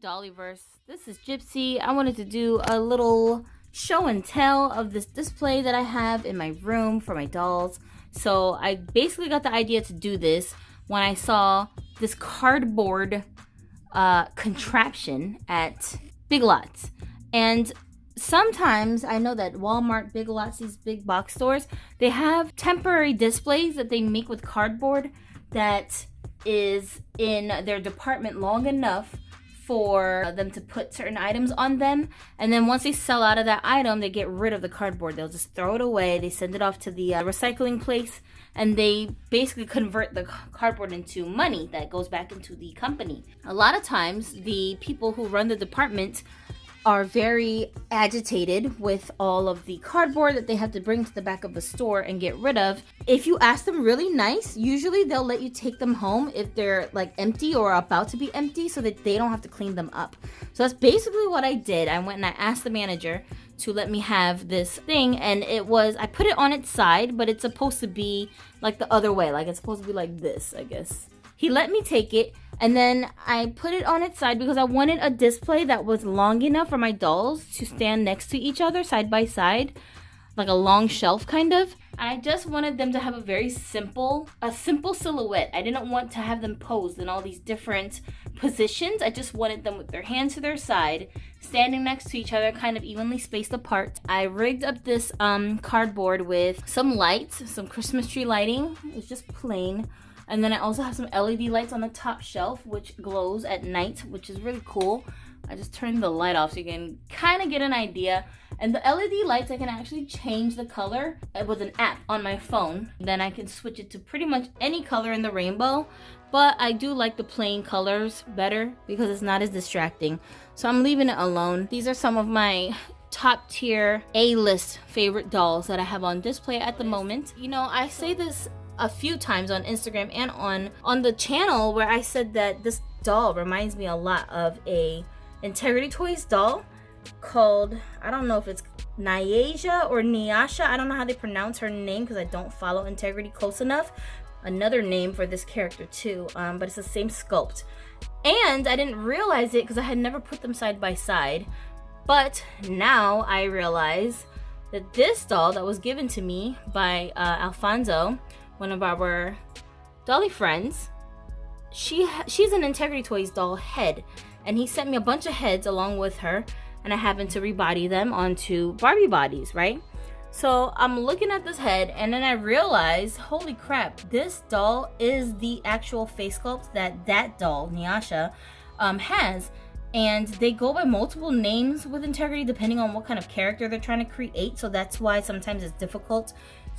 Dollyverse. This is Gypsy. I wanted to do a little show and tell of this display that I have in my room for my dolls. So I basically got the idea to do this when I saw this cardboard contraption at Big Lots. And sometimes I know that Walmart, Big Lots, these big box stores, they have temporary displays that they make with cardboard that is in their department long enough for them to put certain items on them, and then once they sell out of that item, they get rid of the cardboard. They'll just throw it away. They send it off to the recycling place, and they basically convert the cardboard into money that goes back into the company. A lot of times the people who run the department are very agitated with all of the cardboard that they have to bring to the back of the store and get rid of. If you ask them really nice, usually they'll let you take them home if they're like empty or about to be empty, so that they don't have to clean them up. So that's basically what I did. I went and I asked the manager to let me have this thing, and I put it on its side, but it's supposed to be like the other way, like it's supposed to be like this, I guess. He let me take it, and then I put it on its side because I wanted a display that was long enough for my dolls to stand next to each other side by side, like a long shelf kind of. I just wanted them to have a simple silhouette. I didn't want to have them posed in all these different positions. I just wanted them with their hands to their side, standing next to each other, kind of evenly spaced apart. I rigged up this cardboard with some lights, some Christmas tree lighting. It's just plain. And then I also have some LED lights on the top shelf, which glows at night, which is really cool. I just turned the light off so you can kind of get an idea. And the LED lights, I can actually change the color with an app on my phone. Then I can switch it to pretty much any color in the rainbow. But I do like the plain colors better because it's not as distracting. So I'm leaving it alone. These are some of my top tier A-list favorite dolls that I have on display at the moment. You know, I say this a few times on Instagram and on the channel, where I said that this doll reminds me a lot of a Integrity Toys doll called, I don't know if it's Nyasha or Nyasha. I don't know how they pronounce her name because I don't follow Integrity close enough. Another name for this character too, but it's the same sculpt. And I didn't realize it because I had never put them side by side. But now I realize that this doll that was given to me by Alfonso, one of our Dolly friends, she's an Integrity Toys doll head, and he sent me a bunch of heads along with her, and I happened to rebody them onto Barbie bodies, right? So I'm looking at this head, and then I realized, holy crap, this doll is the actual face sculpt that doll, Nyasha, has. And they go by multiple names with Integrity depending on what kind of character they're trying to create. So that's why sometimes it's difficult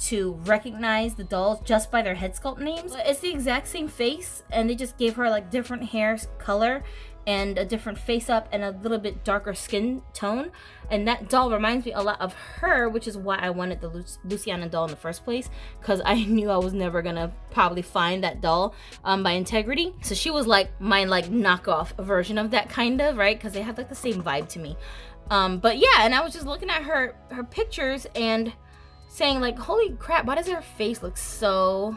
to recognize the dolls just by their head sculpt names. But it's the exact same face, and they just gave her like different hair color and a different face up and a little bit darker skin tone. And that doll reminds me a lot of her, which is why I wanted the Luciana doll in the first place, because I knew I was never gonna probably find that doll by Integrity. So she was like my knockoff version of that, kind of, right? Because they have like the same vibe to me. But yeah, and I was just looking at her pictures and saying like, holy crap, why does her face look so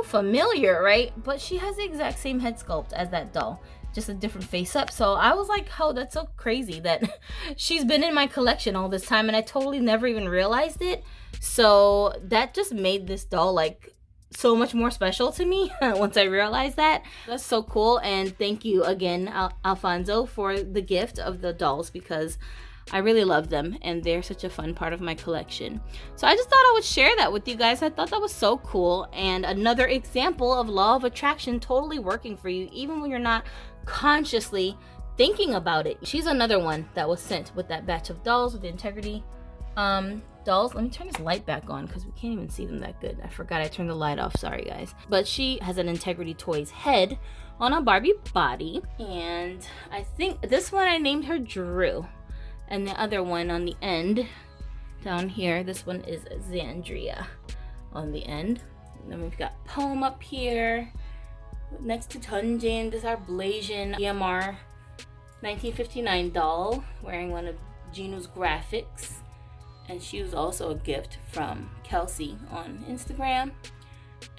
familiar, right? But she has the exact same head sculpt as that doll, just a different face up. So I was like, oh, that's so crazy that she's been in my collection all this time and I totally never even realized it. So that just made this doll like so much more special to me once I realized that. That's so cool, and thank you again, Alfonso, for the gift of the dolls, because I really love them and they're such a fun part of my collection. So I just thought I would share that with you guys. I thought that was so cool, and another example of law of attraction totally working for you even when you're not consciously thinking about it. She's another one that was sent with that batch of dolls, with the Integrity dolls. Let me turn this light back on because we can't even see them that good. I forgot I turned the light off, sorry guys. But she has an Integrity Toys head on a Barbie body, and I think this one I named her Drew. And the other one on the end, down here, this one is Xandria on the end. And then we've got Poem up here. Next to Tunjin, this is our Blasian EMR 1959 doll, wearing one of Ginu's graphics. And she was also a gift from Kelsey on Instagram.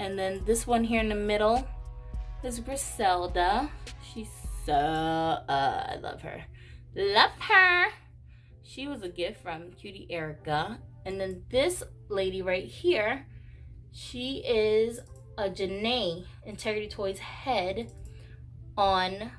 And then this one here in the middle is Griselda. She's so I love her. Love her. She was a gift from Cutie Erica. And then this lady right here, she is a Janae Integrity Toys head on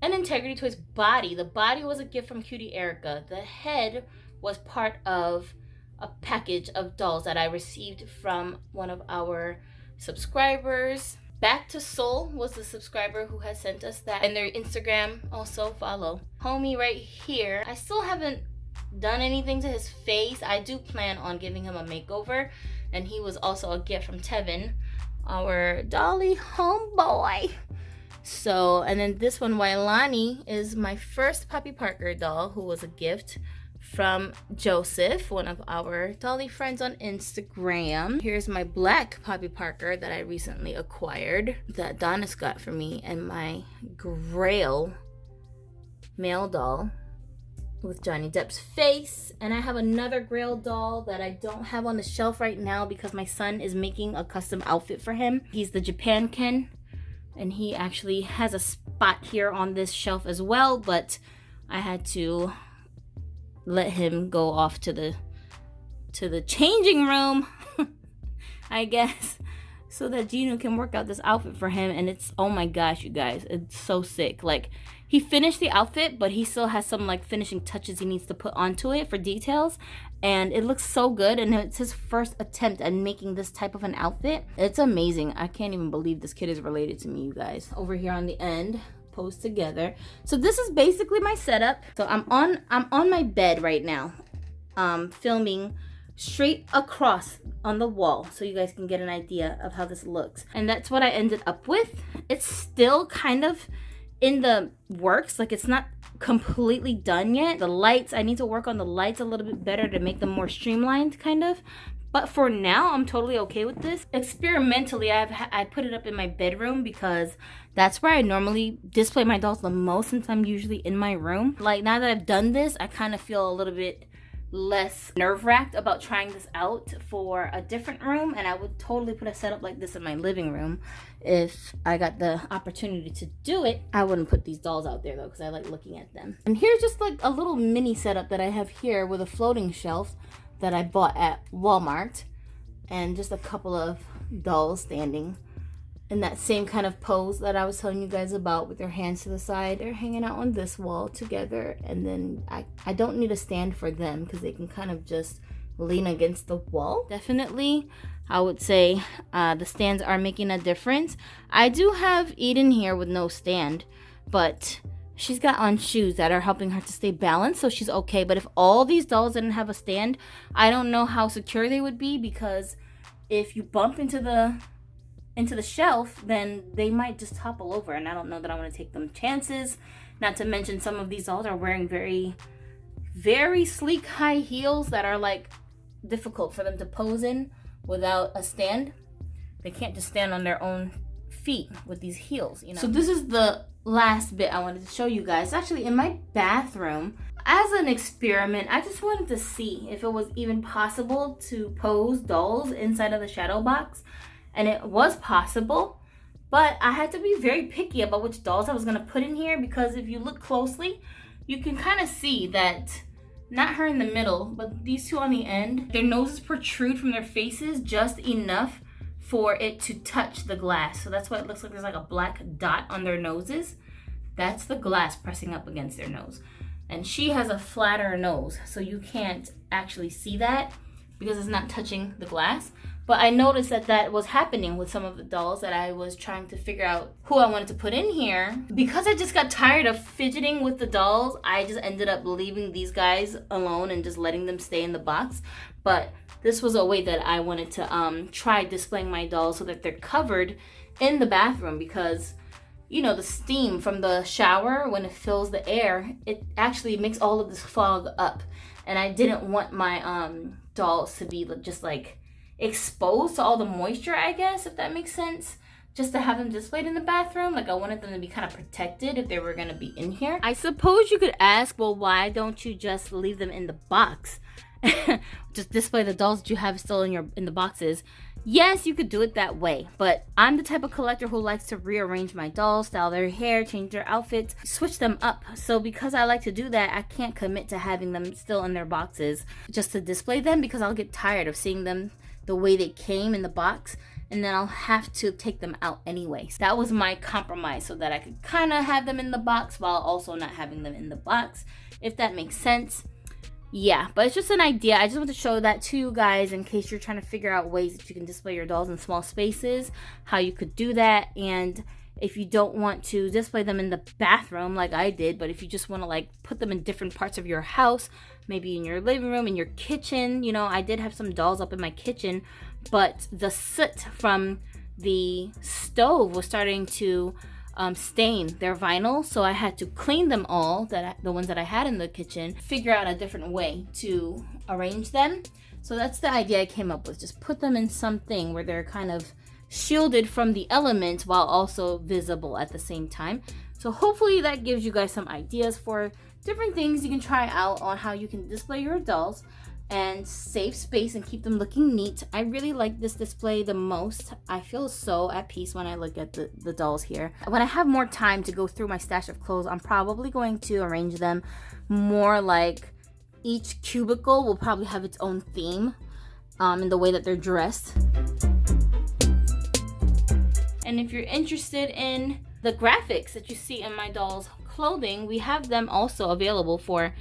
an Integrity Toys body. The body was a gift from Cutie Erica. The head was part of a package of dolls that I received from one of our subscribers. Back to Soul was the subscriber who has sent us that, and their Instagram also follow. Homie right here, I still haven't done anything to his face. I do plan on giving him a makeover, and he was also a gift from Tevin, our Dolly homeboy. So, and then this one, Wailani, is my first Poppy Parker doll, who was a gift from Joseph, one of our Dolly friends on Instagram. Here's my black Poppy Parker that I recently acquired, that Donis got for me, and my Grail male doll with Johnny Depp's face. And I have another Grail doll that I don't have on the shelf right now because my son is making a custom outfit for him. He's the Japan Ken, and he actually has a spot here on this shelf as well, but I had to let him go off to the changing room, I guess, so that Gino can work out this outfit for him. And it's, oh my gosh, you guys, it's so sick. Like, he finished the outfit, but he still has some like finishing touches he needs to put onto it for details, and it looks so good. And it's his first attempt at making this type of an outfit. It's amazing. I can't even believe this kid is related to me, you guys. Over here on the end, posed together. So this is basically my setup. So I'm on my bed right now, filming straight across on the wall, so you guys can get an idea of how this looks. And that's what I ended up with. It's still kind of in the works, like it's not completely done yet. The lights, I need to work on the lights a little bit better to make them more streamlined, kind of. But for now, I'm totally okay with this. Experimentally, I put it up in my bedroom because that's where I normally display my dolls the most, since I'm usually in my room. Like, now that I've done this, I kind of feel a little bit less nerve-wracked about trying this out for a different room. And I would totally put a setup like this in my living room if I got the opportunity to do it. I wouldn't put these dolls out there though, because I like looking at them. And here's just like a little mini setup that I have here with a floating shelf that I bought at Walmart, and just a couple of dolls standing in that same kind of pose that I was telling you guys about, with their hands to the side. They're hanging out on this wall together, and then I don't need a stand for them because they can kind of just lean against the wall. Definitely, I would say the stands are making a difference. I do have Eden here with no stand, but she's got on shoes that are helping her to stay balanced, so she's okay. But if all these dolls didn't have a stand, I don't know how secure they would be, because if you bump into the shelf, then they might just topple over, and I don't know that I want to take them chances. Not to mention, some of these dolls are wearing very, very sleek high heels that are like difficult for them to pose in without a stand. They can't just stand on their own feet with these heels, you know. So this is the last bit I wanted to show you guys. Actually, in my bathroom, as an experiment, I just wanted to see if it was even possible to pose dolls inside of the shadow box. And it was possible, but I had to be very picky about which dolls I was going to put in here, because if you look closely, you can kind of see that, not her in the middle, but these two on the end, their noses protrude from their faces just enough for it to touch the glass. So that's why it looks like there's like a black dot on their noses. That's the glass pressing up against their nose. And she has a flatter nose, so you can't actually see that because it's not touching the glass. But I noticed that that was happening with some of the dolls that I was trying to figure out who I wanted to put in here. Because I just got tired of fidgeting with the dolls, I just ended up leaving these guys alone and just letting them stay in the box. But this was a way that I wanted to try displaying my dolls so that they're covered in the bathroom, because, you know, the steam from the shower, when it fills the air, it actually makes all of this fog up. And I didn't want my dolls to be just like exposed to all the moisture, I guess, if that makes sense, just to have them displayed in the bathroom. Like, I wanted them to be kind of protected if they were going to be in here. I suppose you could ask, well, why don't you just leave them in the box? just display the dolls that you have still in the boxes. Yes, you could do it that way, but I'm the type of collector who likes to rearrange my dolls, style their hair, change their outfits, switch them up. So because I like to do that, I can't commit to having them still in their boxes just to display them, because I'll get tired of seeing them the way they came in the box, and then I'll have to take them out anyway. So that was my compromise, so that I could kind of have them in the box while also not having them in the box, if that makes sense. Yeah, but it's just an idea. I just want to show that to you guys in case you're trying to figure out ways that you can display your dolls in small spaces, how you could do that. And if you don't want to display them in the bathroom like I did, but if you just want to like put them in different parts of your house, maybe in your living room, in your kitchen. You know, I did have some dolls up in my kitchen, but the soot from the stove was starting to stain their vinyl, so I had to clean them all, the ones that I had in the kitchen, figure out a different way to arrange them. So that's the idea I came up with. Just put them in something where they're kind of shielded from the elements while also visible at the same time. So hopefully that gives you guys some ideas for different things you can try out on how you can display your dolls and save space and keep them looking neat. I really like this display the most. I feel so at peace when I look at the dolls here. When I have more time to go through my stash of clothes, I'm probably going to arrange them more like each cubicle will probably have its own theme in the way that they're dressed. And if you're interested in the graphics that you see in my dolls' clothing, we have them also available for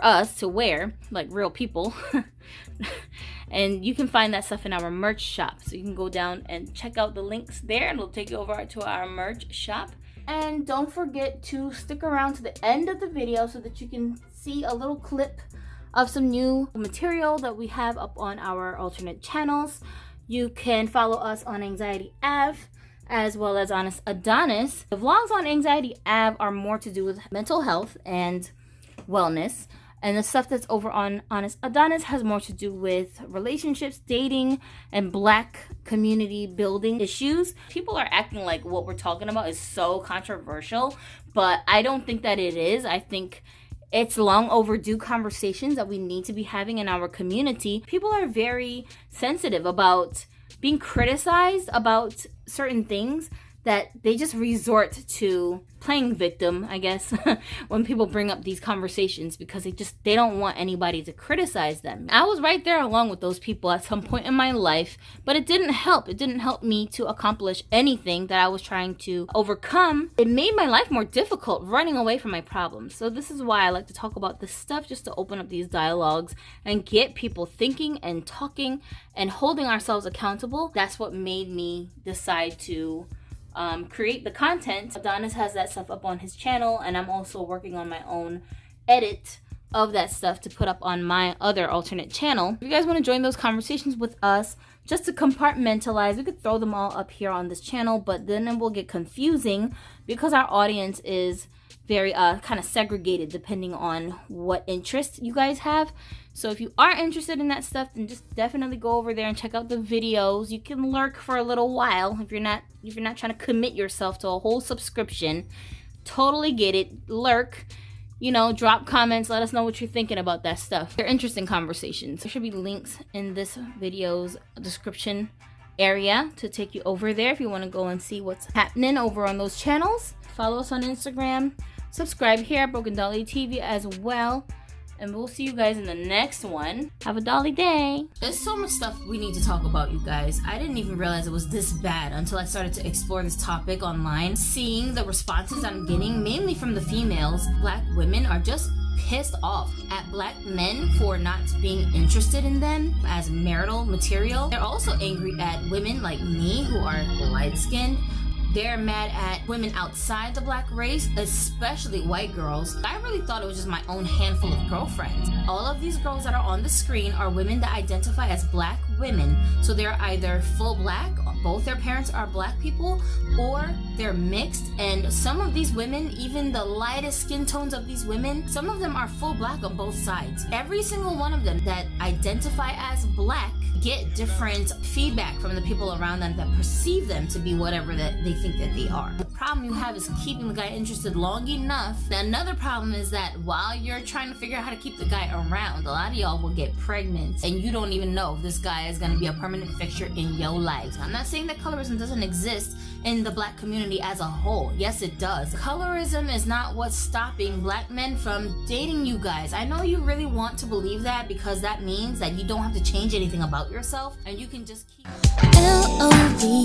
us to wear, like real people. And you can find that stuff in our merch shop, so you can go down and check out the links there, and it'll take you over to our merch shop. And don't forget to stick around to the end of the video so that you can see a little clip of some new material that we have up on our alternate channels. You can follow us on Anxiety Av as well as Honest Adonis. The vlogs on Anxiety Av are more to do with mental health and wellness, and the stuff that's over on Honest Adonis has more to do with relationships, dating, and Black community building issues. People are acting like what we're talking about is so controversial, but I don't think that it is. I think it's long overdue conversations that we need to be having in our community. People are very sensitive about being criticized about certain things, that they just resort to playing victim, I guess, when people bring up these conversations, because they don't want anybody to criticize them. I was right there along with those people at some point in my life, but it didn't help. It didn't help me to accomplish anything that I was trying to overcome. It made my life more difficult, running away from my problems. So this is why I like to talk about this stuff, just to open up these dialogues and get people thinking and talking and holding ourselves accountable. That's what made me decide to create the content. Adonis has that stuff up on his channel, and I'm also working on my own edit of that stuff to put up on my other alternate channel. If you guys want to join those conversations with us, just to compartmentalize, we could throw them all up here on this channel, but then it will get confusing because our audience is very kind of segregated depending on what interests you guys have. So if you are interested in that stuff, then just definitely go over there and check out the videos. You can lurk for a little while if you're not trying to commit yourself to a whole subscription. Totally get it. Lurk, you know, drop comments, let us know what you're thinking about that stuff. They're interesting conversations. There should be links in this video's description area to take you over there if you want to go and see what's happening over on those channels. Follow us on Instagram. Subscribe here at Broken Dolly TV as well. And we'll see you guys in the next one. Have a dolly day. There's so much stuff we need to talk about, you guys. I didn't even realize it was this bad until I started to explore this topic online. Seeing the responses I'm getting, mainly from the females, Black women are just pissed off at Black men for not being interested in them as marital material. They're also angry at women like me who are light-skinned. They're mad at women outside the Black race, especially white girls. I really thought it was just my own handful of girlfriends. All of these girls that are on the screen are women that identify as Black women. So they're either full Black, both their parents are Black people, or they're mixed. And some of these women, even the lightest skin tones of these women, some of them are full Black on both sides. Every single one of them that identify as Black get different feedback from the people around them that perceive them to be whatever that they think that they are. The problem you have is keeping the guy interested long enough. Now, another problem is that while you're trying to figure out how to keep the guy around, a lot of y'all will get pregnant and you don't even know if this guy is going to be a permanent fixture in your life. I'm not saying that colorism doesn't exist in the black community as a whole. Yes, it does. Colorism is not what's stopping black men from dating you guys. I know you really want to believe that because that means that you don't have to change anything about yourself and you can just keep... L-O-V-E-R-V